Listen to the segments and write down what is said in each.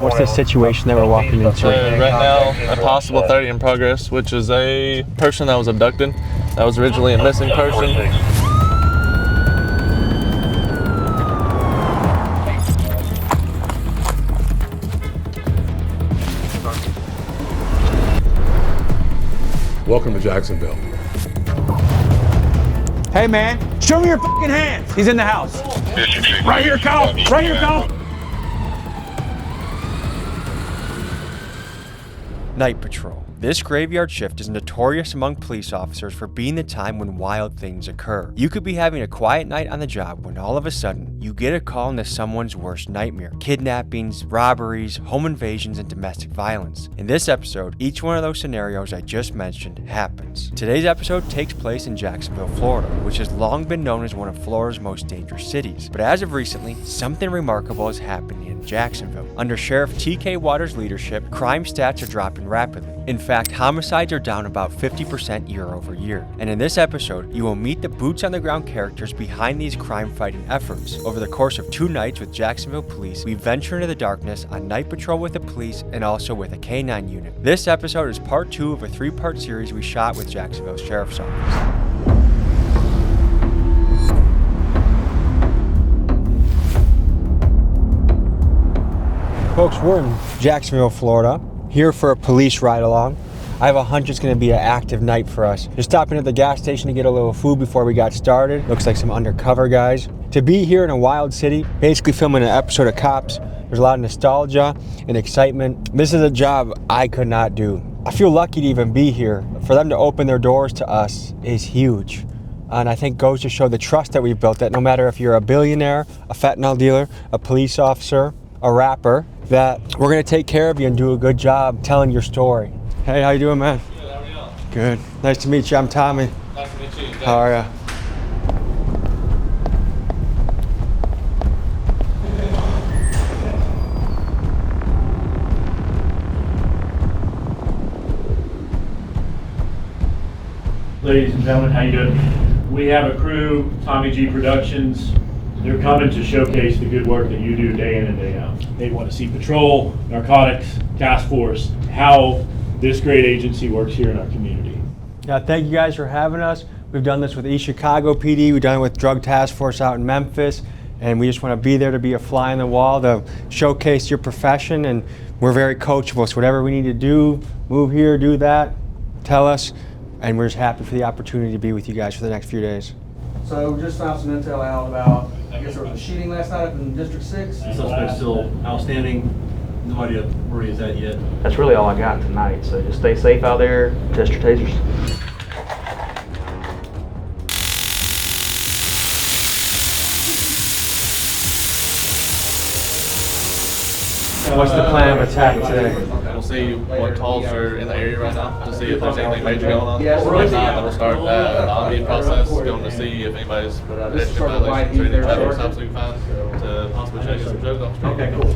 What's the situation that we're walking into? Right now, a possible 30 in progress, which is a person that was abducted. That was originally a missing person. Welcome to Jacksonville. Hey man, show me your fucking hands. He's in the house. Right here, Kyle. Right here, Kyle. Night Patrol. This graveyard shift is notorious among police officers for being the time when wild things occur. You could be having a quiet night on the job when all of a sudden you get a call into someone's worst nightmare. Kidnappings, robberies, home invasions, and domestic violence. In this episode, each one of those scenarios I just mentioned happens. Today's episode takes place in Jacksonville, Florida, which has long been known as one of Florida's most dangerous cities. But as of recently, something remarkable is happening in Jacksonville. Under Sheriff TK Waters' leadership, crime stats are dropping rapidly. In fact, homicides are down about 50% year over year. And in this episode, you will meet the boots on the ground characters behind these crime fighting efforts. Over the course of 2 nights with Jacksonville Police, we venture into the darkness on night patrol with the police and also with a K9 unit. This episode is part 2 of a 3-part series we shot with Jacksonville Sheriff's Office. Folks, we're in Jacksonville, Florida, here for a police ride along. I have a hunch it's going to be an active night for us. Just stopping at the gas station to get a little food before we got started. Looks like some undercover guys. To be here in a wild city, basically filming an episode of Cops, there's a lot of nostalgia and excitement. This is a job I could not do. I feel lucky to even be here. For them to open their doors to us is huge. And I think goes to show the trust that we've built, that no matter if you're a billionaire, a fentanyl dealer, a police officer, a rapper, that we're gonna take care of you and do a good job telling your story. Hey, how you doing, man? Good, how are you? Good. Nice to meet you. I'm Tommy. Nice to meet you. How are ya? Ladies and gentlemen, how you doing? We have a crew, Tommy G Productions. They're coming to showcase the good work that you do day in and day out. They want to see patrol, narcotics, task force, how this great agency works here in our community. Yeah, thank you guys for having us. We've done this with East Chicago PD. We've done it with Drug Task Force out in Memphis. And we just want to be there to be a fly on the wall to showcase your profession. And we're very coachable. So whatever we need to do, move here, do that, tell us. And we're just happy for the opportunity to be with you guys for the next few days. So we just found some intel out about, I guess there was a shooting last night up in District 6. The suspect's still outstanding. No idea where he's at yet. That's really all I got tonight, so just stay safe out there, test your tasers. What's the plan of attack today? We'll see what calls are in the area right now to see if there's anything major going on. If not, then we'll start the auditing process, going to see if anybody's pedestrian violations or any traffic stops we can find to possibly check some drugs off the street. Okay, cool.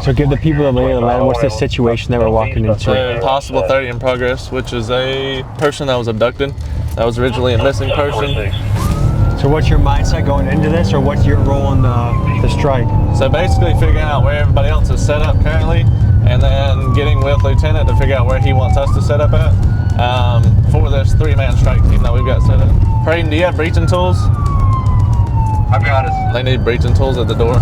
So give the people the lay of the land. What's the situation that we're walking into? A possible 30 in progress, which is a person that was abducted. That was originally a missing person. So what's your mindset going into this, or what's your role in the strike? So basically figuring out where everybody else is set up currently, and then getting with Lieutenant to figure out where he wants us to set up at for this 3-man strike team that we've got set up. Prayden, do you have breaching tools? I've got it. They need breaching tools at the door.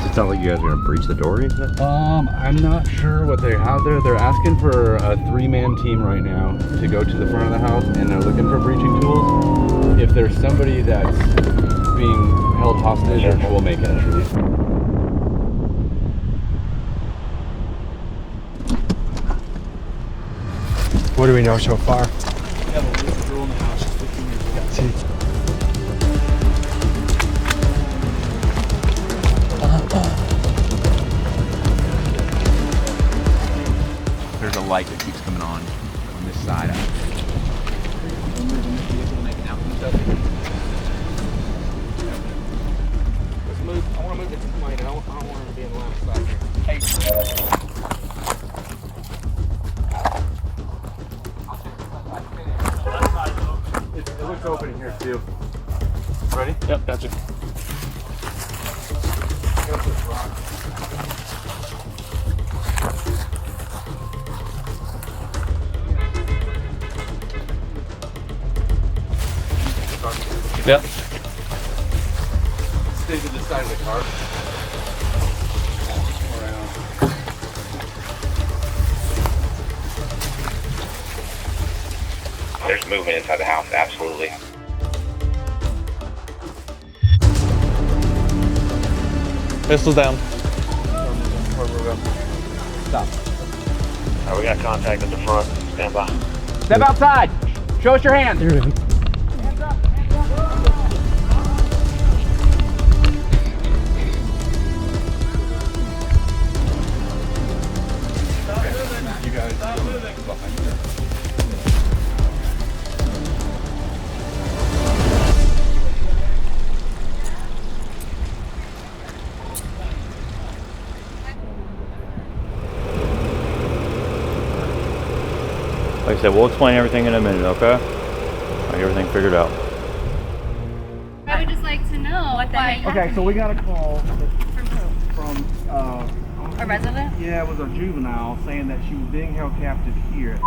It sounds like you guys are gonna breach the door, you said? I'm not sure what they have there. They're asking for a 3-man team right now to go to the front of the house, and they're looking for breaching tools. If there's somebody that's being held hostage, we'll make entry. What do we know so far? We have a little girl in the house, she's 15 years old. See. There's a light that keeps coming on this side. Let's move. I want to move this plane. I don't want him to be in the line of sight here. Hey. quick opening here too. Ready? Yep, gotcha. Yep. Stay to the side of the car. There's movement inside the house, absolutely. Pistols down. Stop. All right, we got contact at the front. Stand by. Step outside. Show us your hands. Like I said, we'll explain everything in a minute, okay? I got everything figured out. I would just like to know what the heck. Okay, so we got a call from A resident? yeah, it was a juvenile saying that she was being held captive here.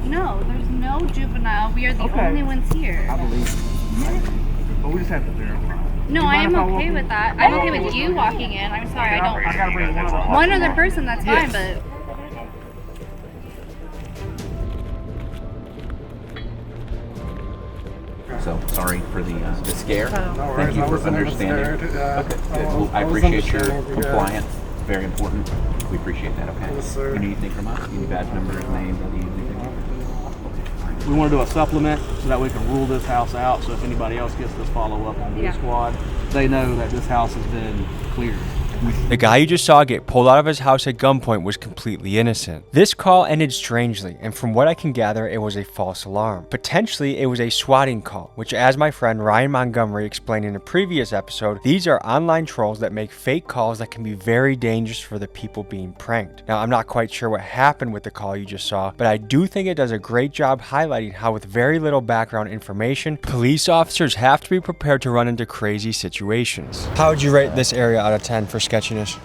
No, there's no juvenile. We are the only ones here. I believe it. But we just have to verify. No, I am okay with that. I'm okay with you walking in. I'm sorry, I don't. I gotta bring One other person, that's fine, but. So sorry for the scare. Thank you for understanding. Okay, good. Well, I appreciate your compliance. It's very important. We appreciate that. Okay. Yes, sir. You need anything from us? You need badge numbers, names, anything? We want to do a supplement so that we can rule this house out. So if anybody else gets this follow-up on Blue Squad, they know that this house has been cleared. The guy you just saw get pulled out of his house at gunpoint was completely innocent. This call ended strangely, and from what I can gather, it was a false alarm. Potentially, it was a swatting call, which, as my friend Ryan Montgomery explained in a previous episode, these are online trolls that make fake calls that can be very dangerous for the people being pranked. Now, I'm not quite sure what happened with the call you just saw, but I do think it does a great job highlighting how, with very little background information, police officers have to be prepared to run into crazy situations. How would you rate this area out of 10 for sketchiness?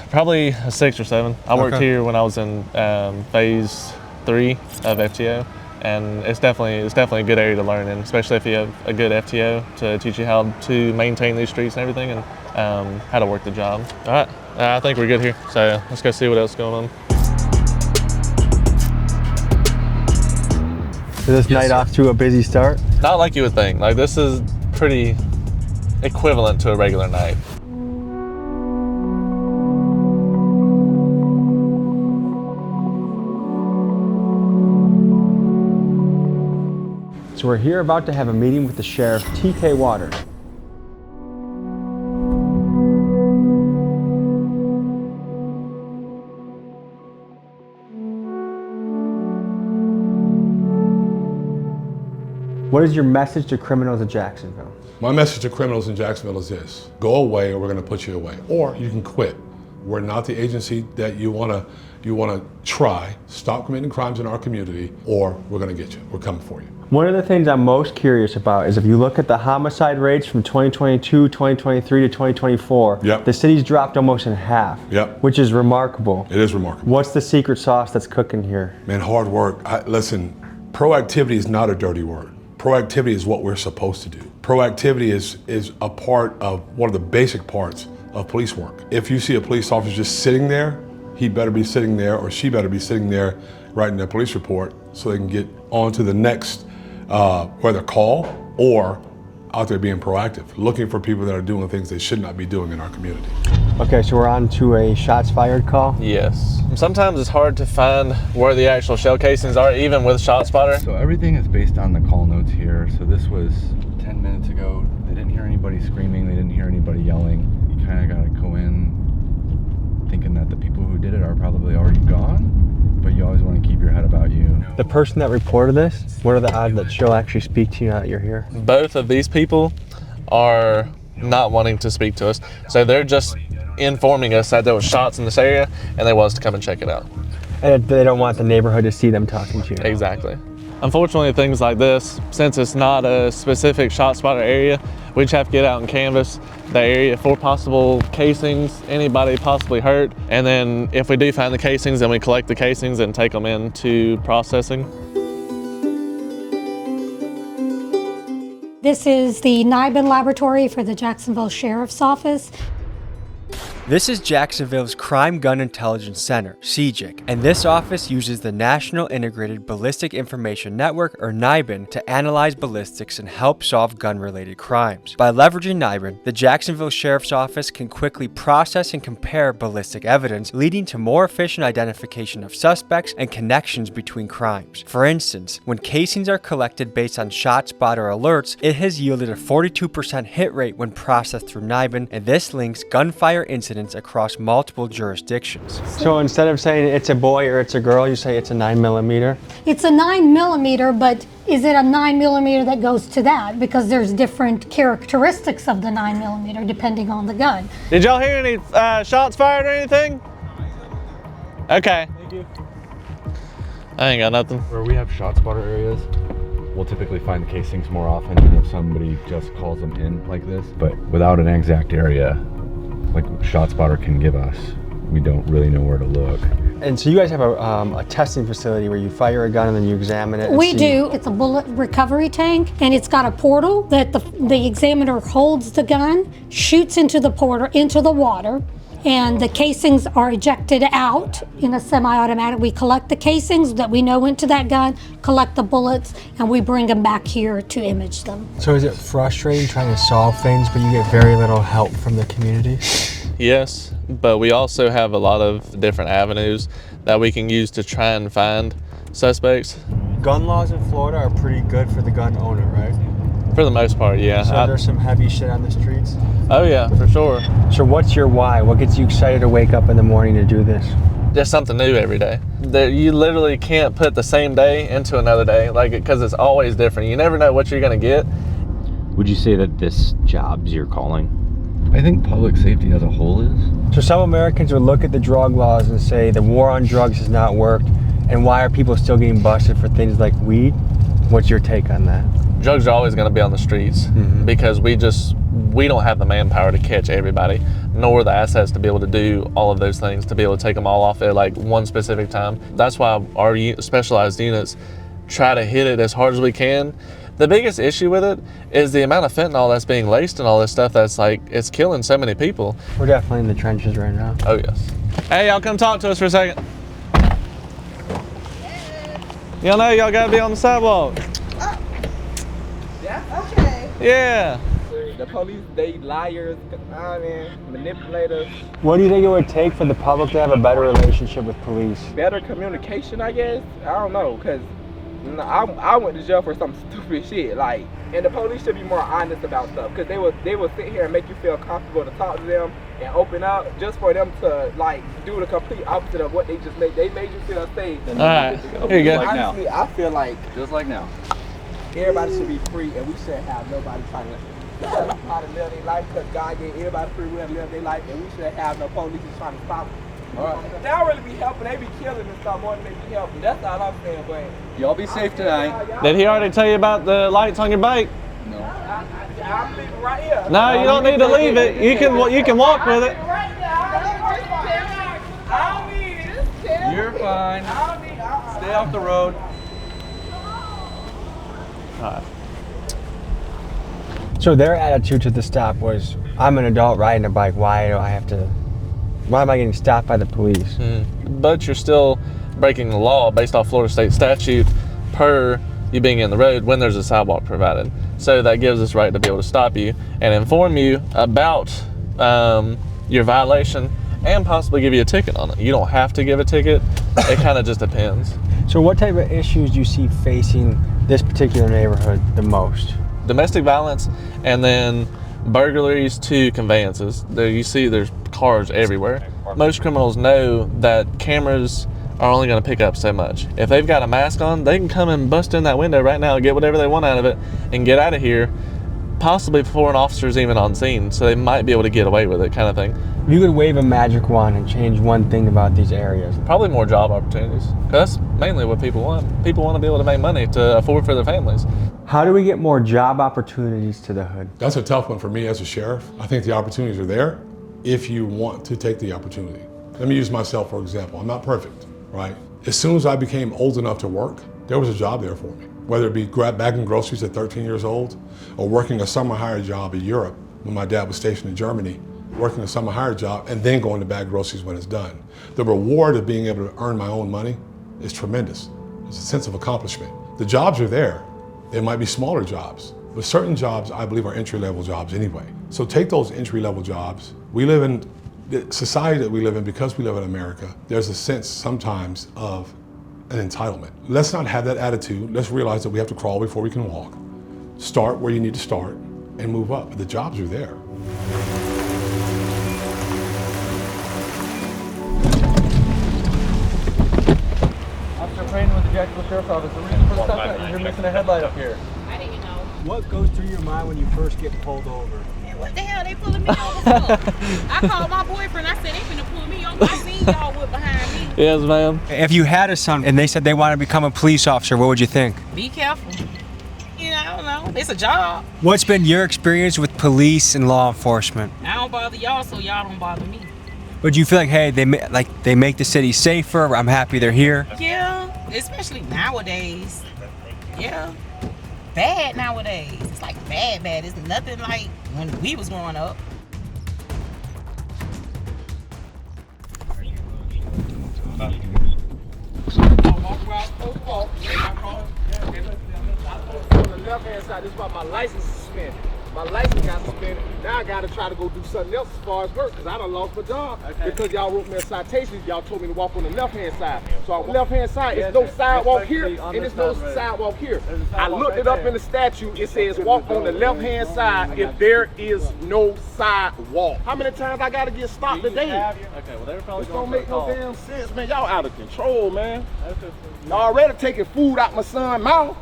Probably a 6 or 7. I worked here when I was in phase 3 of FTO, and it's definitely a good area to learn in, especially if you have a good FTO to teach you how to maintain these streets and everything, and how to work the job. All right, I think we're good here, so let's go see what else is going on. Is this night off to a busy start? Not like you would think. Like, this is pretty equivalent to a regular night. So we're here about to have a meeting with the sheriff, TK Waters. What is your message to criminals in Jacksonville? My message to criminals in Jacksonville is this: go away or we're going to put you away, or you can quit. We're not the agency that you want to try. Stop committing crimes in our community, or we're going to get you. We're coming for you. One of the things I'm most curious about is if you look at the homicide rates from 2022, 2023 to 2024, the city's dropped almost in half, which is remarkable. It is remarkable. What's the secret sauce that's cooking here? Man, hard work. Listen, proactivity is not a dirty word. Proactivity is what we're supposed to do. Proactivity is a part of one of the basic parts of police work. If you see a police officer just sitting there, he better be sitting there, or she better be sitting there writing their police report so they can get on to the next whether call or out there being proactive, looking for people that are doing things they should not be doing in our community. Okay, so we're on to a shots fired call? Yes. Sometimes it's hard to find where the actual shell casings are, even with ShotSpotter. So everything is based on the call notes here. So this was 10 minutes ago. They didn't hear anybody screaming. They didn't hear anybody yelling. You kind of got to go in thinking that the people who did it are probably already gone, but you always want to keep your head about you. The person that reported this, what are the odds that she'll actually speak to you now that you're here? Both of these people are not wanting to speak to us, so they're just informing us that there was shots in this area and they want us to come and check it out. And they don't want the neighborhood to see them talking to you. Exactly. Unfortunately, things like this, since it's not a specific shot spotter area, we just have to get out and canvass the area for possible casings, anybody possibly hurt. And then if we do find the casings, then we collect the casings and take them into processing. This is the NIBIN laboratory for the Jacksonville Sheriff's Office. This is Jacksonville's Crime Gun Intelligence Center, CGIC, and this office uses the National Integrated Ballistic Information Network, or NIBIN, to analyze ballistics and help solve gun-related crimes. By leveraging NIBIN, the Jacksonville Sheriff's Office can quickly process and compare ballistic evidence, leading to more efficient identification of suspects and connections between crimes. For instance, when casings are collected based on ShotSpotter alerts, it has yielded a 42% hit rate when processed through NIBIN, and this links gunfire incidents across multiple jurisdictions. So instead of saying it's a boy or it's a girl, you say it's a 9mm? It's a 9mm, but is it a 9mm that goes to that? Because there's different characteristics of the 9mm depending on the gun. Did y'all hear any shots fired or anything? Okay. Thank you. I ain't got nothing. Where we have shot spotter areas, we'll typically find the casings more often than if somebody just calls them in like this. But without an exact area, like ShotSpotter can give us, we don't really know where to look. And so you guys have a testing facility where you fire a gun and then you examine it? We do. It's a bullet recovery tank, and it's got a portal that the examiner holds the gun, shoots into the portal, into the water, and the casings are ejected out in a semi-automatic. We collect the casings that we know went to that gun, collect the bullets, and we bring them back here to image them. So is it frustrating trying to solve things, but you get very little help from the community? Yes, but we also have a lot of different avenues that we can use to try and find suspects. Gun laws in Florida are pretty good for the gun owner, right? For the most part, yeah. So there's some heavy shit on the streets? Oh yeah, for sure. So what's your why? What gets you excited to wake up in the morning to do this? Just something new every day. You literally can't put the same day into another day, because it's always different. You never know what you're gonna get. Would you say that this job's your calling? I think public safety as a whole is. So some Americans would look at the drug laws and say the war on drugs has not worked, and why are people still getting busted for things like weed? What's your take on that? Drugs are always going to be on the streets because we don't have the manpower to catch everybody, nor the assets to be able to do all of those things, to be able to take them all off at like one specific time. That's why our specialized units try to hit it as hard as we can. The biggest issue with it is the amount of fentanyl that's being laced and all this stuff that's it's killing so many people. We're definitely in the trenches right now. Oh yes. Hey, y'all come talk to us for a second. Y'all know y'all gotta be on the sidewalk. Yeah, okay. Yeah. The police, they liars, manipulators. What do you think it would take for the public to have a better relationship with police? Better communication, I guess. I don't know, because I went to jail for some stupid shit. And the police should be more honest about stuff, because they will sit here and make you feel comfortable to talk to them and open up, just for them to do the complete opposite of what they just made. They made you feel safe. All right, here you go. Honestly, I feel like just like now. Everybody should be free, and we shouldn't have nobody trying to live their life, because God gave everybody free will to live their life, and we shouldn't have no police trying to stop them. Right. They don't really be helping, they be killing and stuff more than they be helping. That's all I'm saying, but y'all be safe tonight. Did he already tell you about the lights on your bike? No. I'm leaving right here. No, you don't need to leave it. You can walk with it. You're fine. Stay off the road. So their attitude to the stop was, I'm an adult riding a bike, why am I getting stopped by the police? But you're still breaking the law based off Florida state statute per you being in the road when there's a sidewalk provided. So that gives us right to be able to stop you and inform you about your violation and possibly give you a ticket on it. You don't have to give a ticket, it kind of just depends. So what type of issues do you see facing this particular neighborhood the most? Domestic violence, and then burglaries to conveyances. You see there's cars everywhere. Most criminals know that cameras are only going to pick up so much. If they've got a mask on, they can come and bust in that window right now and get whatever they want out of it and get out of here possibly before an officer's even on scene, so they might be able to get away with it, kind of thing. If you could wave a magic wand and change one thing about these areas. Probably more job opportunities. That's mainly what people want. People want to be able to make money to afford for their families. How do we get more job opportunities to the hood? That's a tough one for me as a sheriff. I think the opportunities are there if you want to take the opportunity. Let me use myself for example. I'm not perfect, right? As soon as I became old enough to work, there was a job there for me. Whether it be bagging groceries at 13 years old or working a summer hire job in Europe when my dad was stationed in Germany, working a summer hire job and then going to bag groceries when it's done. The reward of being able to earn my own money is tremendous. It's a sense of accomplishment. The jobs are there. They might be smaller jobs, but certain jobs I believe are entry-level jobs anyway. So take those entry-level jobs. We live in the society that we live in, because we live in America, there's a sense sometimes of an entitlement. Let's not have that attitude. Let's realize that we have to crawl before we can walk. Start where you need to start and move up. The jobs are there. Officer Crane with the Jacksonville Sheriff's Office. The reason for the stop, you're missing a headlight up here. I didn't know. What goes through your mind when you first get pulled over? What the hell they pulling me over for? I called my boyfriend. I said they finna pull me over. I seen y'all with behind me. Yes, ma'am. If you had a son and they said they want to become a police officer, what would you think? Be careful. You know, I don't know. It's a job. What's been your experience with police and law enforcement? I don't bother y'all, so y'all don't bother me. But do you feel like, hey, they make the city safer? I'm happy they're here. Yeah, especially nowadays. Yeah. Bad nowadays. It's like bad. It's nothing like when we was growing up. This is why my license is suspended. My license got suspended. Now I gotta try to go do something else as far as work, because I done lost my job. Okay. Because y'all wrote me a citation, y'all told me to walk on the left-hand side. So on the left-hand side, there's no sidewalk here, and there's no sidewalk here. I looked it up in the statute. It says walk on the left-hand side if there is no sidewalk. How many times I gotta get stopped today? Okay, well, they're probably this don't make no damn sense, man. Y'all out of control, man. Y'all already taking food out my son's mouth.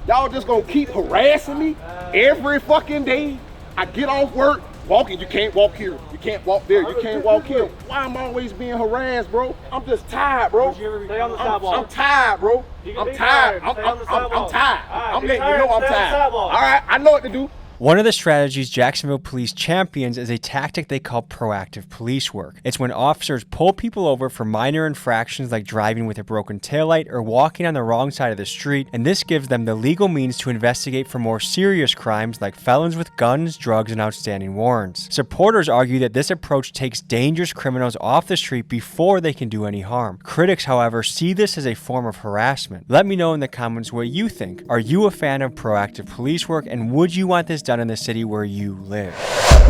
Y'all just gonna keep harassing me every fucking day. I get off work, walking, you can't walk here, you can't walk there, you can't walk here. Why am I always being harassed, bro? I'm just tired, bro. Stay on the sidewalk. I'm tired, bro. I'm tired. I'm tired. I'm letting you know I'm tired. All right, I know what to do. One of the strategies Jacksonville police champions is a tactic they call proactive police work. It's when officers pull people over for minor infractions like driving with a broken taillight or walking on the wrong side of the street, and this gives them the legal means to investigate for more serious crimes like felons with guns, drugs, and outstanding warrants. Supporters argue that this approach takes dangerous criminals off the street before they can do any harm. Critics, however, see this as a form of harassment. Let me know in the comments what you think. Are you a fan of proactive police work, and would you want this done in the city where you live?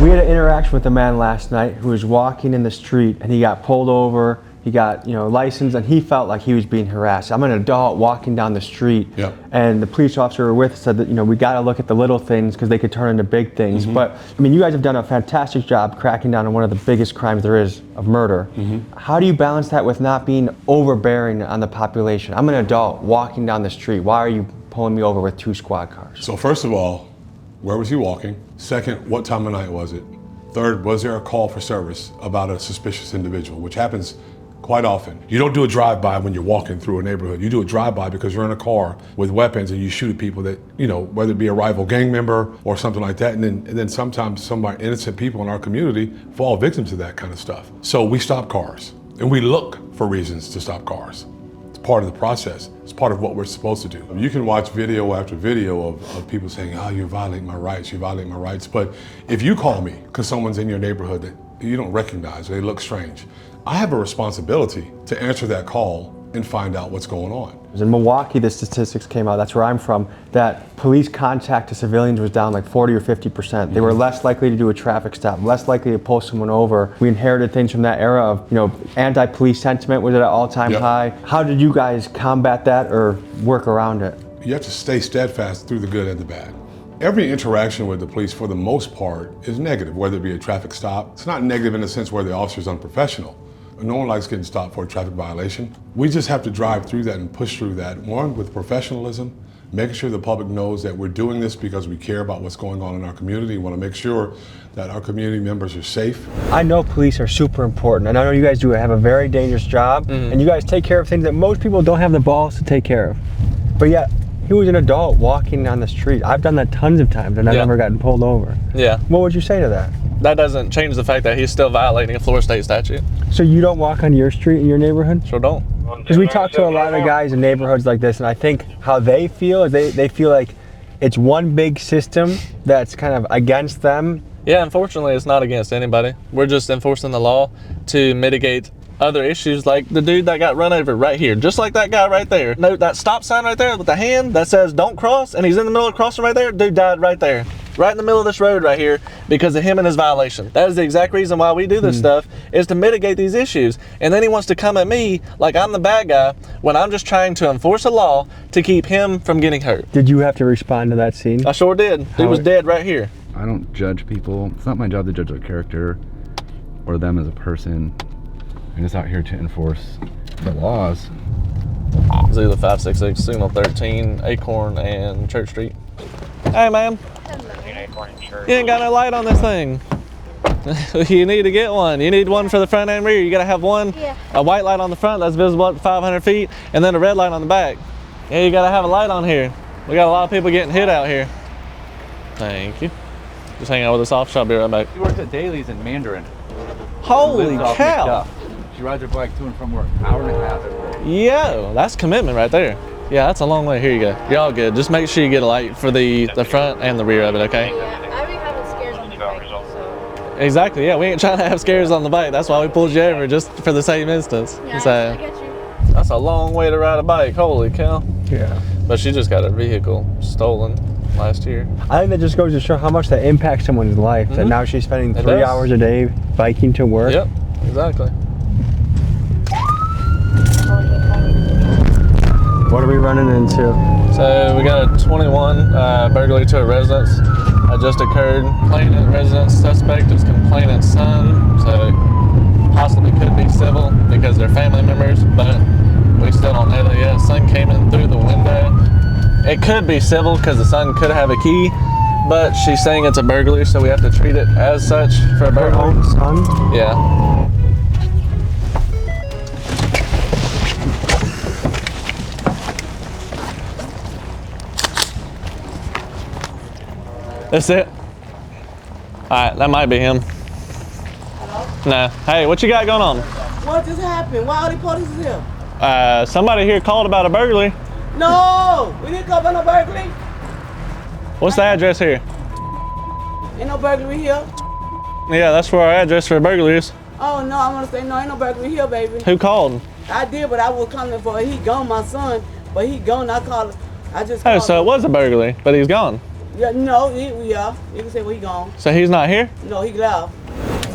We had an interaction with a man last night who was walking in the street and he got pulled over. He got, licensed, and he felt like he was being harassed. I'm an adult walking down the street, and the police officer we were with said that, we got to look at the little things because they could turn into big things. But, you guys have done a fantastic job cracking down on one of the biggest crimes there is of murder. How do you balance that with not being overbearing on the population? I'm an adult walking down the street. Why are you pulling me over with 2 squad cars? So first of all, where was he walking? Second, what time of night was it? Third, was there a call for service about a suspicious individual, which happens quite often. You don't do a drive-by when you're walking through a neighborhood. You do a drive-by because you're in a car with weapons and you shoot at people that, whether it be a rival gang member or something like that. And then sometimes some of our innocent people in our community fall victim to that kind of stuff. So we stop cars and we look for reasons to stop cars. Part of the process. It's part of what we're supposed to do. You can watch video after video of people saying, oh, you're violating my rights, you're violating my rights. But if you call me because someone's in your neighborhood that you don't recognize, or they look strange, I have a responsibility to answer that call and find out what's going on. In Milwaukee, the statistics came out, that's where I'm from, that police contact to civilians was down like 40 or 50%. They were less likely to do a traffic stop, less likely to pull someone over. We inherited things from that era of, anti-police sentiment was at an all-time high. How did you guys combat that or work around it? You have to stay steadfast through the good and the bad. Every interaction with the police, for the most part, is negative, whether it be a traffic stop. It's not negative in the sense where the officer's unprofessional. No one likes getting stopped for a traffic violation. We just have to drive through that and push through that, one, with professionalism, making sure the public knows that we're doing this because we care about what's going on in our community. We want to make sure that our community members are safe. I know police are super important, and I know you guys do have a very dangerous job, and you guys take care of things that most people don't have the balls to take care of. But yet, he was an adult walking on the street. I've done that tons of times, and I've never gotten pulled over. Yeah. What would you say to that? That doesn't change the fact that he's still violating a Florida state statute. So you don't walk on your street in your neighborhood? Sure don't. Because we talk to a lot of guys in neighborhoods like this, and I think how they feel is they feel like it's one big system that's kind of against them. Yeah, unfortunately, it's not against anybody. We're just enforcing the law to mitigate other issues, like the dude that got run over right here, just like that guy right there. No, that stop sign right there with the hand that says don't cross, and he's in the middle of crossing right there. Dude died right there, right in the middle of this road right here because of him and his violation. That is the exact reason why we do this stuff, is to mitigate these issues. And then he wants to come at me like I'm the bad guy when I'm just trying to enforce a law to keep him from getting hurt. Did you have to respond to that scene? I sure did. He was dead right here. I don't judge people. It's not my job to judge their character or them as a person. I'm just out here to enforce the laws. It's either 566, Signal 13, Acorn, and Church Street. Hey, ma'am. You ain't got no light on this thing. You need to get one. You need one for the front and rear. You gotta have one, a white light on the front that's visible up to 500 feet, and then a red light on the back. Yeah, you gotta have a light on here. We got a lot of people getting hit out here. Thank you. Just hang out with us off. I'll be right back. She works at Daly's in Mandarin. Holy cow. She rides her bike to and from work, hour and a half every day. Yo, that's commitment right there. Yeah, that's a long way. Here you go. You're all good. Just make sure you get a light for the front and the rear of it, okay? Yeah, I be having scares on the bike, so. Exactly, yeah. We ain't trying to have scares on the bike. That's why we pulled you over, just for the same instance. Yeah, So, I get you. that's a long way to ride a bike. Holy cow. Yeah. But she just got her vehicle stolen last year. I think that just goes to show how much that impacts someone's life, that now she's spending 3 hours a day biking to work. Yep, exactly. What are we running into? So we got a 21 burglary to a residence that just occurred. Complainant residence suspect is complainant's son, so it possibly could be civil because they're family members, but we still don't know that yet. Son came in through the window. It could be civil because the son could have a key, but she's saying it's a burglary, so we have to treat it as such for a burglary. Her own son? Yeah. That's it? Alright, that might be him. No. Hey, what you got going on? What just happened? Why all the police is here? Somebody here called about a burglary. No! We didn't call about no burglary. What's the address here? Ain't no burglary here. Yeah, that's where our address for a burglary is. Oh no, I'm gonna say no, ain't no burglary here, baby. Who called? I did, but I was coming for he gone, my son. But he gone, I called, I just Oh, called so it was a burglary, but he's gone. Yeah, no, yeah. You can say, well, he gone. So he's not here? No, he left.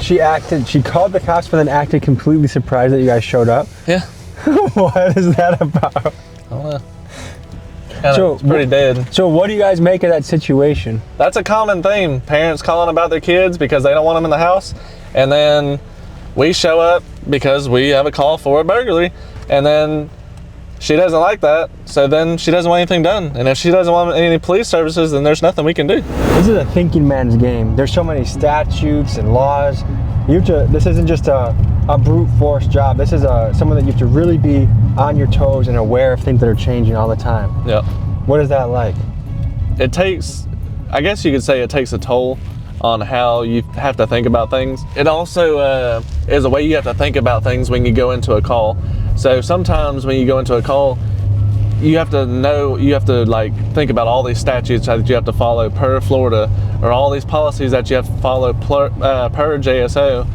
She called the cops, but then acted completely surprised that you guys showed up? Yeah. What is that about? I don't know. It's pretty dead. So what do you guys make of that situation? That's a common theme. Parents calling about their kids because they don't want them in the house. And then we show up because we have a call for a burglary. And then she doesn't like that. So then she doesn't want anything done. And if she doesn't want any police services, then there's nothing we can do. This is a thinking man's game. There's so many statutes and laws. This isn't just a brute force job. This is someone that you have to really be on your toes and aware of things that are changing all the time. Yeah. What is that like? It takes, I guess you could say it takes a toll on how you have to think about things. It also is a way you have to think about things when you go into a call. So sometimes when you go into a call, you have to like think about all these statutes that you have to follow per Florida, or all these policies that you have to follow per JSO.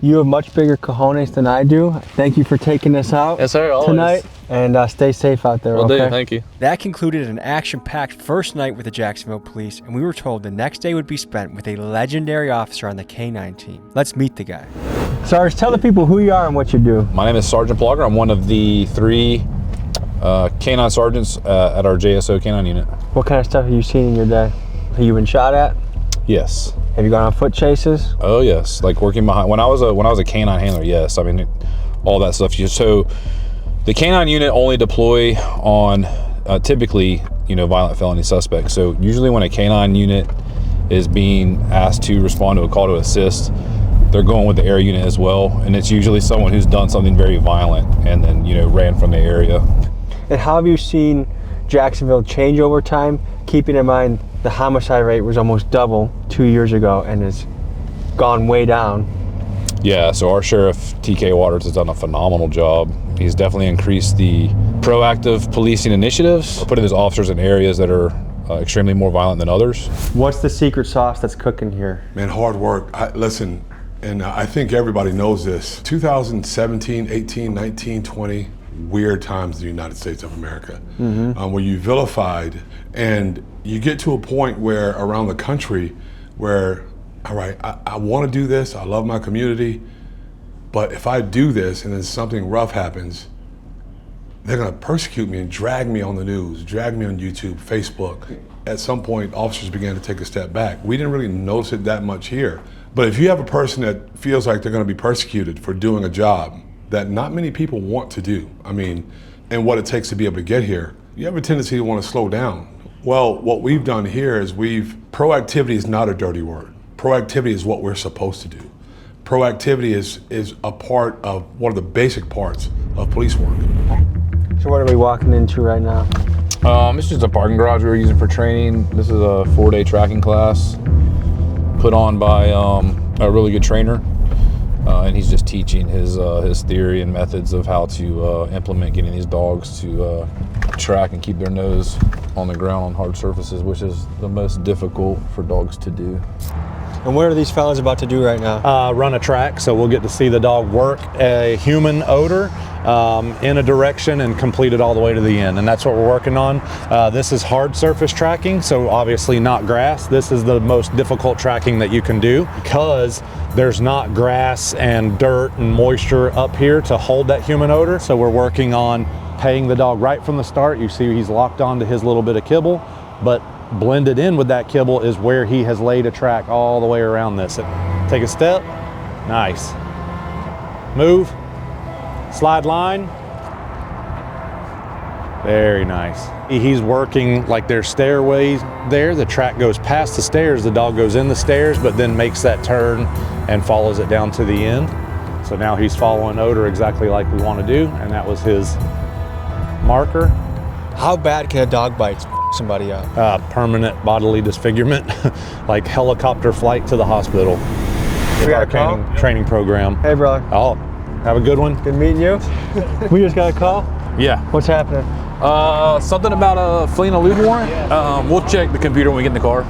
You have much bigger cojones than I do. Thank you for taking us out tonight. And stay safe out there, Will okay? do, thank you. That concluded an action-packed first night with the Jacksonville Police, and we were told the next day would be spent with a legendary officer on the K-9 team. Let's meet the guy. Sarge, tell the people who you are and what you do. My name is Sergeant Plogger. I'm one of the 3 K-9 sergeants at our JSO K-9 unit. What kind of stuff have you seen in your day? Have you been shot at? Yes. Have you gone on foot chases? Oh yes, like working behind. When I was a K-9 handler, yes. I mean, all that stuff. So the K-9 unit only deploy on typically, violent felony suspects. So usually when a canine unit is being asked to respond to a call to assist, they're going with the area unit as well, and it's usually someone who's done something very violent and then ran from the area. And how have you seen Jacksonville change over time, keeping in mind the homicide rate was almost double 2 years ago and has gone way down? Yeah, so our Sheriff TK Waters has done a phenomenal job. He's definitely increased the proactive policing initiatives, putting his officers in areas that are extremely more violent than others. What's the secret sauce that's cooking here? Man, hard work. Listen, and I think everybody knows this. 2017, 18, 19, 20, weird times in the United States of America, where you vilified, and you get to a point where around the country where, all right, I want to do this, I love my community, but if I do this and then something rough happens, they're gonna persecute me and drag me on the news, drag me on YouTube, Facebook. At some point, officers began to take a step back. We didn't really notice it that much here. But if you have a person that feels like they're gonna be persecuted for doing a job that not many people want to do, and what it takes to be able to get here, you have a tendency to want to slow down. Well, what we've done here is proactivity is not a dirty word. Proactivity is what we're supposed to do. Proactivity is a part of one of the basic parts of police work. So what are we walking into right now? This is just a parking garage we were using for training. This is a 4-day tracking class put on by a really good trainer. And he's just teaching his theory and methods of how to implement getting these dogs to track and keep their nose on the ground on hard surfaces, which is the most difficult for dogs to do. And what are these fellas about to do right now? Run a track, so we'll get to see the dog work a human odor in a direction and complete it all the way to the end. And that's what we're working on. This is hard surface tracking, so obviously not grass. This is the most difficult tracking that you can do because there's not grass and dirt and moisture up here to hold that human odor. So we're working on paying the dog right from the start. You see he's locked onto his little bit of kibble, but blended in with that kibble is where he has laid a track all the way around this. Take a step, nice. Move, slide line, very nice. He's working like there's stairways there. The track goes past the stairs, the dog goes in the stairs, but then makes that turn and follows it down to the end. So now he's following odor exactly like we want to do, and that was his marker. How bad can a dog bite somebody up? Permanent bodily disfigurement, like helicopter flight to the hospital. We got a call? Training program. Hey, brother. Oh, have a good one. Good meeting you. We just got a call? Yeah. What's happening? Something about fleeing a lube warrant. We'll check the computer when we get in the car.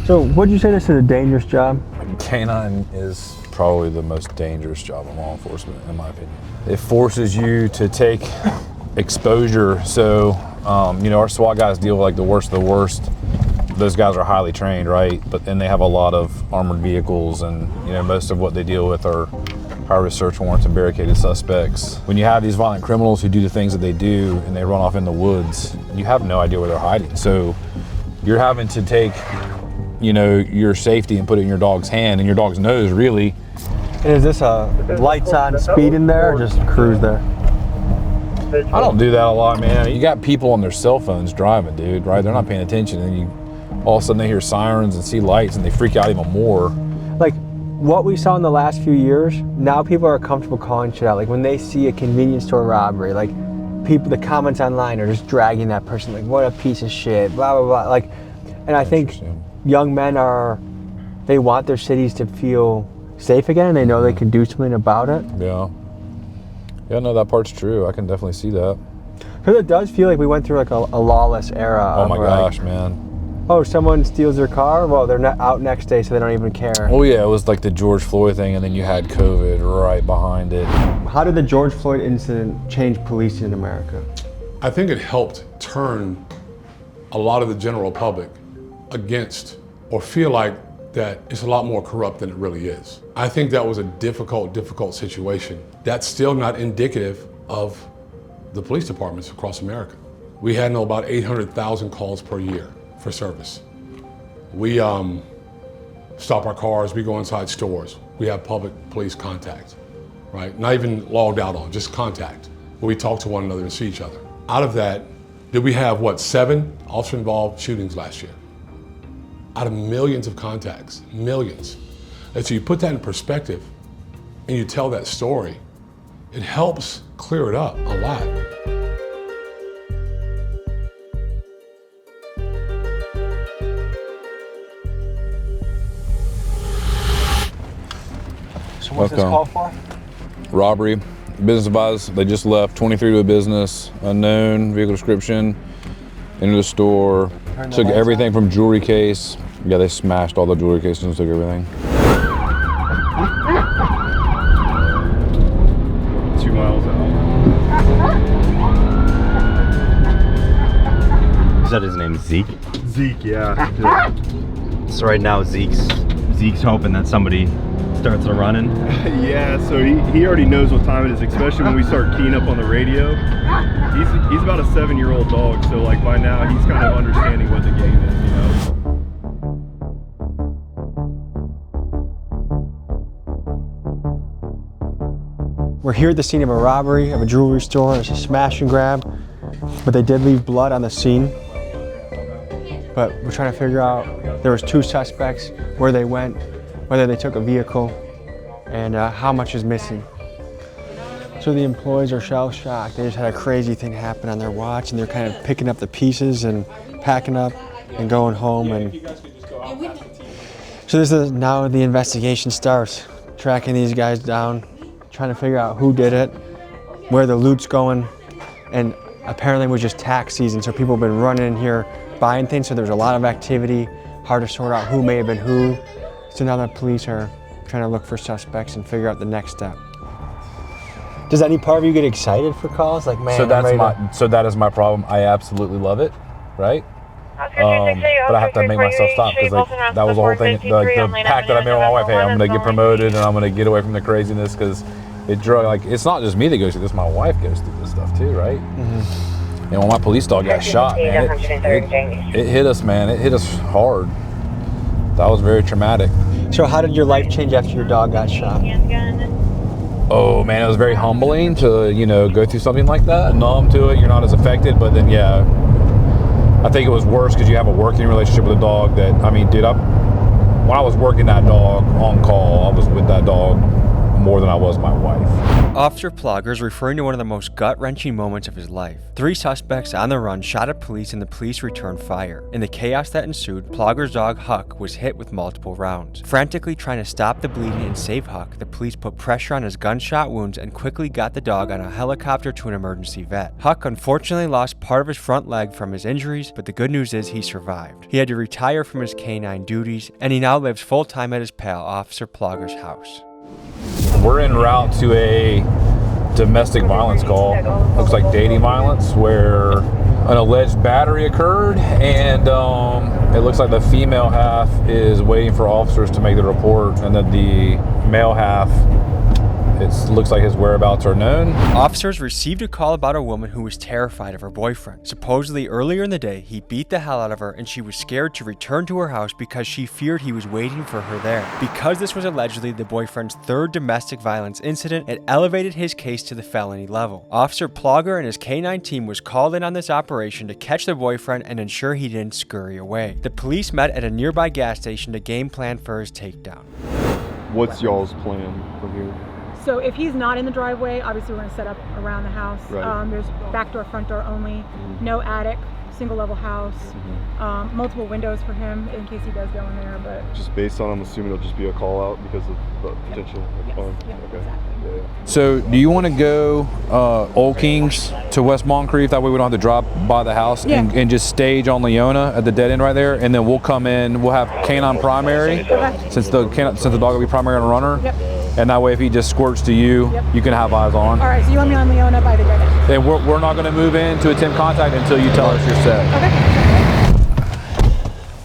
So, what'd you say this is a dangerous job? Canine is probably the most dangerous job in law enforcement, in my opinion. It forces you to take exposure. So, our SWAT guys deal with like the worst of the worst. Those guys are highly trained, right? But then they have a lot of armored vehicles, and most of what they deal with are high-risk search warrants and barricaded suspects. When you have these violent criminals who do the things that they do and they run off in the woods, you have no idea where they're hiding. So you're having to take, your safety and put it in your dog's hand and your dog's nose, really. And is this a lights on speed in there or just cruise there? I don't do that a lot, man. You got people on their cell phones driving, dude, right? They're not paying attention, and all of a sudden they hear sirens and see lights and they freak out even more. Like what we saw in the last few years, now people are comfortable calling shit out. Like when they see a convenience store robbery, like the comments online are just dragging that person, like what a piece of shit, blah, blah, blah. Like, and I think young men they want their cities to feel safe again, and they know they can do something about it. Yeah, no, that part's true. I can definitely see that. Because it does feel like we went through like a lawless era. Oh my gosh, man. Oh, someone steals their car? Well, they're not out next day, so they don't even care. Oh yeah, it was like the George Floyd thing, and then you had COVID right behind it. How did the George Floyd incident change policing in America? I think it helped turn a lot of the general public against, or feel like that it's a lot more corrupt than it really is. I think that was a difficult situation. That's still not indicative of the police departments across America. We handle about 800,000 calls per year for service. We stop our cars, we go inside stores. We have public police contact, right? Not even logged out on, just contact, where we talk to one another and see each other. Out of that, Did we have, what, 7 officer-involved shootings last year? Out of millions of contacts, millions. And so you put that in perspective and you tell that story, it helps clear it up a lot. So what's this call for? Robbery. Business advised, they just left, 23 to a business, unknown, vehicle description, into the store, took everything from jewelry case. Yeah, they smashed all the jewelry cases and took everything. 2 miles out. Is that his name, Zeke? Zeke, yeah. So right now Zeke's hoping that somebody starts running. Yeah, so he already knows what time it is, especially when we start keying up on the radio. He's about a 7-year-old dog, so like by now he's kind of understanding what the game is, you know. We're here at the scene of a robbery of a jewelry store. It's a smash and grab, but they did leave blood on the scene. But we're trying to figure out, there was 2 suspects, where they went, whether they took a vehicle, and how much is missing. So the employees are shell-shocked. They just had a crazy thing happen on their watch, and they're kind of picking up the pieces and packing up and going home. And so this is now the investigation starts, tracking these guys down, trying to figure out who did it, where the loot's going, and apparently it was just tax season, so people have been running in here buying things, so there's a lot of activity, hard to sort out who may have been who. So now the police are trying to look for suspects and figure out the next step. Does any part of you get excited for calls? Like, man, So that is my problem. I absolutely love it, right? But I have to make myself stop because like that was the whole thing. Like the pact that I made with my wife. Hey, I'm gonna get promoted and I'm gonna get away from the craziness because it drug. Like it's not just me that goes through this. My wife goes through this stuff too, right? Mm-hmm. And when my police dog got shot, man, it hit us, man. It hit us hard. That was very traumatic. So how did your life change after your dog got shot? Oh man, it was very humbling to, you know, go through something like that. Numb to it, you're not as affected, but then yeah, I think it was worse because you have a working relationship with a dog that, I mean, dude, when I was working that dog on call, I was with that dog more than I was my wife. Officer Plogger is referring to one of the most gut-wrenching moments of his life. 3 suspects on the run shot at police and the police returned fire. In the chaos that ensued, Plogger's dog Huck was hit with multiple rounds. Frantically trying to stop the bleeding and save Huck, the police put pressure on his gunshot wounds and quickly got the dog on a helicopter to an emergency vet. Huck unfortunately lost part of his front leg from his injuries, but the good news is he survived. He had to retire from his canine duties, and he now lives full-time at his pal, Officer Plogger's house. We're en route to a domestic violence call. Looks like dating violence, where an alleged battery occurred, and it looks like the female half is waiting for officers to make the report, and that the male half, it looks like his whereabouts are known. Officers received a call about a woman who was terrified of her boyfriend. Supposedly earlier in the day, he beat the hell out of her and she was scared to return to her house because she feared he was waiting for her there. Because this was allegedly the boyfriend's 3rd domestic violence incident, it elevated his case to the felony level. Officer Plogger and his K-9 team was called in on this operation to catch the boyfriend and ensure he didn't scurry away. The police met at a nearby gas station to game plan for his takedown. What's y'all's plan from here? So if he's not in the driveway, obviously we're going to set up around the house. Right. There's back door, front door only, no attic, single level house, multiple windows for him in case he does go in there. But just based on, I'm assuming it'll just be a call out because of the potential harm. Okay. Exactly. Yeah. So do you want to go Old Kings to West Moncrief? That way we don't have to drop by the house and just stage on Leona at the dead end right there, and then we'll come in. We'll have canine primary since the dog will be primary on a runner. Yep. And that way, if he just squirts to you, you can have eyes on. All right, so you want me on Leona by the dead end? And we're not going to move in to attempt contact until you tell us you're set. Okay.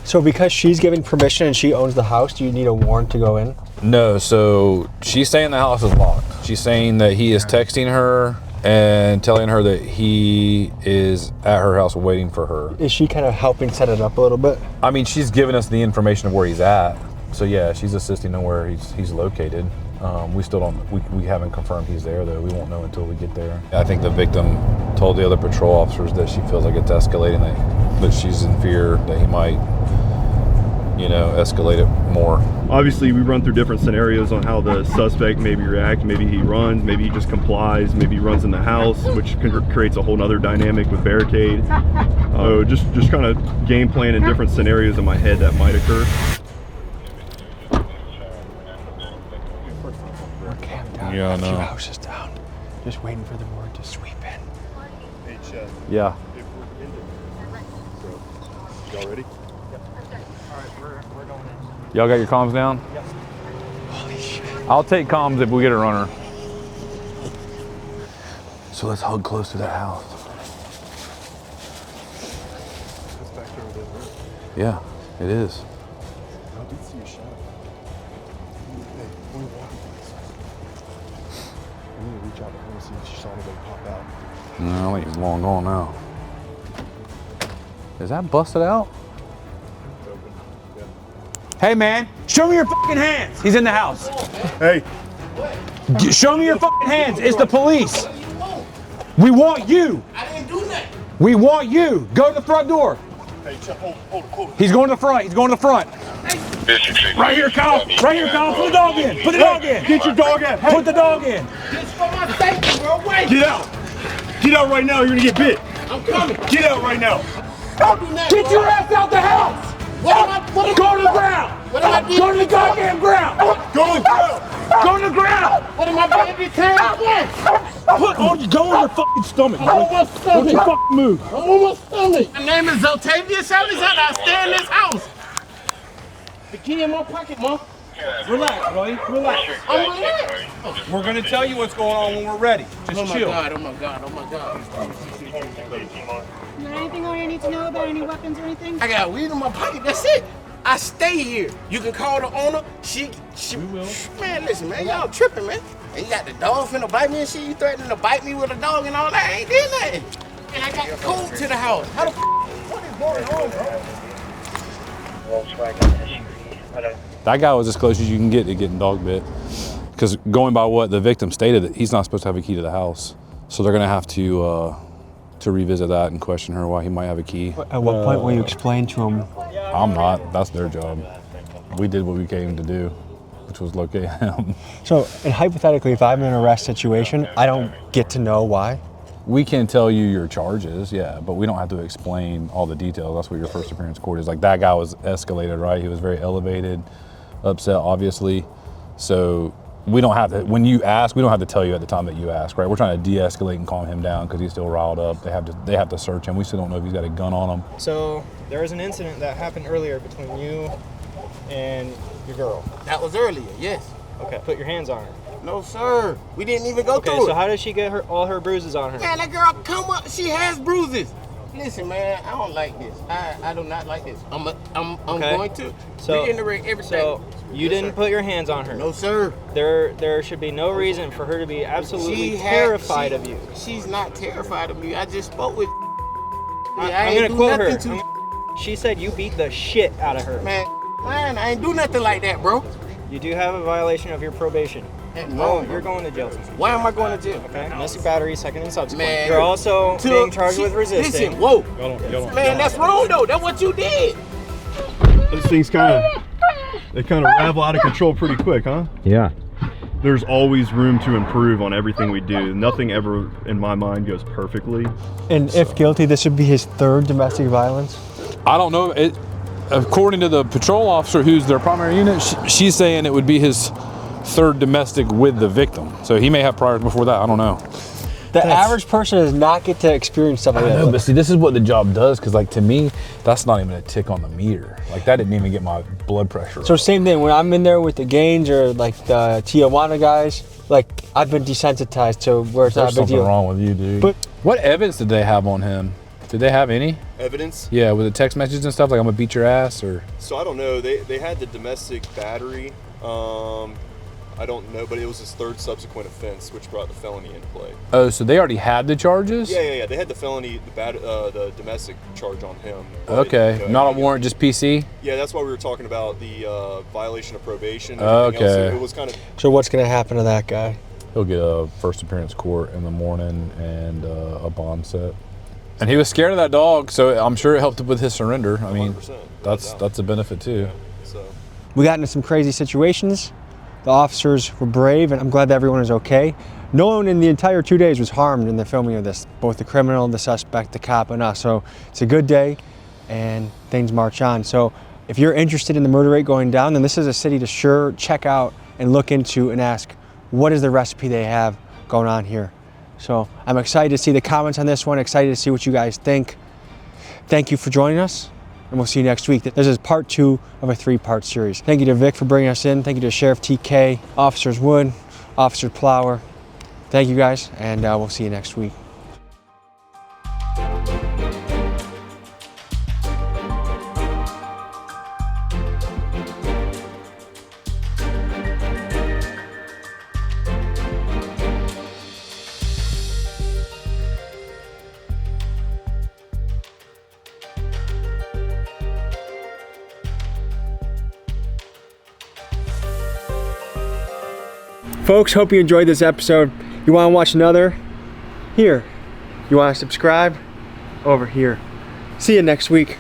So because she's giving permission and she owns the house, do you need a warrant to go in? No, so she's saying the house is locked. She's saying that he is texting her and telling her that he is at her house waiting for her. Is she kind of helping set it up a little bit? I mean, she's giving us the information of where he's at. So yeah, she's assisting on where he's located. We still don't, we haven't confirmed he's there though. We won't know until we get there. I think the victim told the other patrol officers that she feels like it's escalating, that she's in fear that he might, you know, escalate it more. Obviously, we run through different scenarios on how the suspect maybe reacts. Maybe he runs, maybe he just complies, maybe he runs in the house, which creates a whole nother dynamic with barricade. So just kind of game plan in different scenarios in my head that might occur. Yeah, I know. 2 houses down. Just waiting for the word to sweep in. Yeah. Y'all ready? We're going in. Y'all got your comms down? Yep. Holy shit. I'll take comms if we get a runner. So let's hug close to that house. Yeah, it is. I did see a shadow. Hey, we're walking this way. We need to reach out to her and see if she saw anybody pop out. No, I think he's long gone now. Is that busted out? Hey man, show me your fucking hands. He's in the house. Hey. Show me your fucking hands. It's the police. We want you. I didn't do that. We want you. Go to the front door. Hey, hold. He's going to the front. He's going to the front. Right here, Kyle. Right here, Kyle. Put the dog in. Put the dog in. Get your dog out. Hey. Put the dog in. It's for my safety, bro. Wait. Get out. Get out right now. You're gonna get bit. I'm coming. Get out right now. Don't do that, Get bro. your ass out the house. Go to the ground. What am I doing? Go to the goddamn ground. Go to the ground. Go to the ground. What am I doing this time? Go on your fucking stomach. I'm on my stomach. Don't you fucking move. I'm on my stomach. My name is Octavius Ellis, and I stay in this house. The key in my pocket, Mom. Relax, Roy. Relax. I'm relaxed. We're gonna tell you what's going on when we're ready. Just Oh my chill. God, oh my God, oh my God. Is there anything more you need to know about any weapons or anything? I got weed in my pocket, that's it. I stay here. You can call the owner. She will. Man, listen, man, y'all tripping, man. And you got the dog finna bite me and shit. You threatening to bite me with a dog and all that. I ain't did nothing. And I got the code to the house. How the what is going on, bro? That guy was as close as you can get to getting dog bit. Because going by what the victim stated, he's not supposed to have a key to the house. So they're gonna have to revisit that and question her why he might have a key. At what point will you explain to him? I'm not, that's their job. We did what we came to do, which was locate him. So, and hypothetically, if I'm in an arrest situation, I don't get to know why? We can tell you your charges, yeah, but we don't have to explain all the details. That's what your first appearance court is. Like, that guy was escalated, right? He was very elevated, upset, obviously. So we don't have to, when you ask, we don't have to tell you at the time that you ask, right? We're trying to de-escalate and calm him down because he's still riled up. They have to search him. We still don't know if he's got a gun on him. So there was an incident that happened earlier between you and your girl. That was earlier, yes. Okay, put your hands on her. No, sir. We didn't even go through Okay, so it. how did she get all her bruises on her? Man, that girl come up. She has bruises. Listen, man, I don't like this. I do not like this. I'm Okay. going to So- reiterate everything. So you Yes, didn't sir. put your hands on her? No, sir. There should be no reason for her to be absolutely terrified of you. She's not terrified of me. I just spoke with. I'm gonna quote her. She said you beat the shit out of her. Man, I ain't do nothing like that, bro. You do have a violation of your probation. No, You're going to jail. Why am I going to jail? Okay, domestic battery, second and subsequent. Man, You're also being charged with resisting. Listen, whoa. Man, that's wrong though. That's what you did. Those things they kind of ravel out of control pretty quick, huh? Yeah. There's always room to improve on everything we do. Nothing ever, in my mind, goes perfectly. And if guilty, this would be his third domestic violence? I don't know. According to the patrol officer who's their primary unit, she's saying it would be his third domestic with the victim. So he may have priors before that, I don't know. The average person does not get to experience stuff like I that. know, but see, this is what the job does, because like to me, that's not even a tick on the meter. Like that didn't even get my blood pressure. So same thing, when I'm in there with the Gaines or like the Tijuana guys, like I've been desensitized to where it's not a big something deal. wrong with you, dude. But what evidence did they have on him? Did they have any? Evidence? Yeah, with the text messages and stuff, like I'm gonna beat your ass or? So I don't know. They had the domestic battery. I don't know, but it was his third subsequent offense, which brought the felony into play. Oh, so they already had the charges? Yeah. They had the felony, the domestic charge on him. But, Okay, not a warrant, just PC? Yeah, that's why we were talking about the violation of probation. And Okay. else. It was kind of. So what's going to happen to that guy? He'll get a first appearance court in the morning and a bond set. And he was scared of that dog, so I'm sure it helped with his surrender. I mean, that's a benefit too. Yeah, so. We got into some crazy situations. The officers were brave, and I'm glad that everyone is okay. No one in the entire 2 days was harmed in the filming of this, both the criminal, the suspect, the cop, and us. So it's a good day, and things march on. So if you're interested in the murder rate going down, then this is a city to sure check out and look into and ask, what is the recipe they have going on here? So I'm excited to see the comments on this one, excited to see what you guys think. Thank you for joining us, and we'll see you next week. This is part 2 of a 3-part series. Thank you to Vic for bringing us in. Thank you to Sheriff TK, Officers Wood, Officer Plower. Thank you guys, and we'll see you next week. Folks, hope you enjoyed this episode. You want to watch another? Here. You want to subscribe? Over here. See you next week.